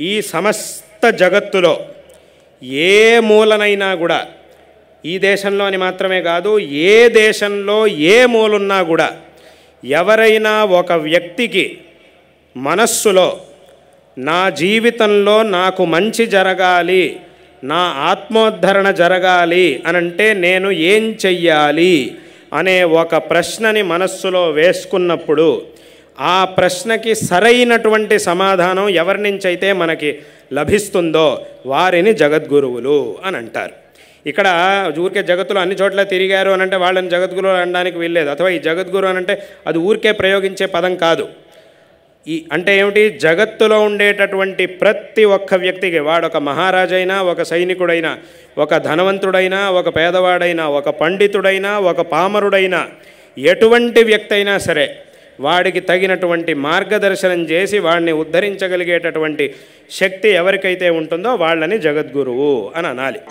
ఈ సమస్త జగత్తులో ఏ మూలనైనా కూడా, ఈ దేశంలో అని మాత్రమే కాదు, ఏ దేశంలో ఏ మూలున్నా కూడా ఎవరైనా ఒక వ్యక్తికి మనస్సులో నా జీవితంలో నాకు మంచి జరగాలి, నా ఆత్మోద్ధరణ జరగాలి అనంటే నేను ఏం చెయ్యాలి అనే ఒక ప్రశ్నని మనస్సులో వేసుకున్నప్పుడు ఆ ప్రశ్నకి సరైనటువంటి సమాధానం ఎవరి నుంచి అయితే మనకి లభిస్తుందో వారిని జగద్గురువులు అని అంటారు. ఇక్కడ ఊరికే జగత్తులో అన్ని చోట్ల తిరిగారు అనంటే వాళ్ళని జగద్గురువులు అనడానికి వీల్లేదు. అథవా ఈ జగద్గురు అనంటే అది ఊరికే ప్రయోగించే పదం కాదు. అంటే ఏమిటి, జగత్తులో ఉండేటటువంటి ప్రతి ఒక్క వ్యక్తికి, వాడొక మహారాజైనా, ఒక సైనికుడైనా, ఒక ధనవంతుడైనా, ఒక పేదవాడైనా, ఒక పండితుడైనా, ఒక పామరుడైనా, ఎటువంటి వ్యక్తి అయినా సరే వాడికి తగినటువంటి మార్గదర్శనం చేసి వాడిని ఉద్ధరించగలిగేటటువంటి శక్తి ఎవరికైతే ఉంటుందో వాళ్ళని జగద్గురువు అని అనాలి.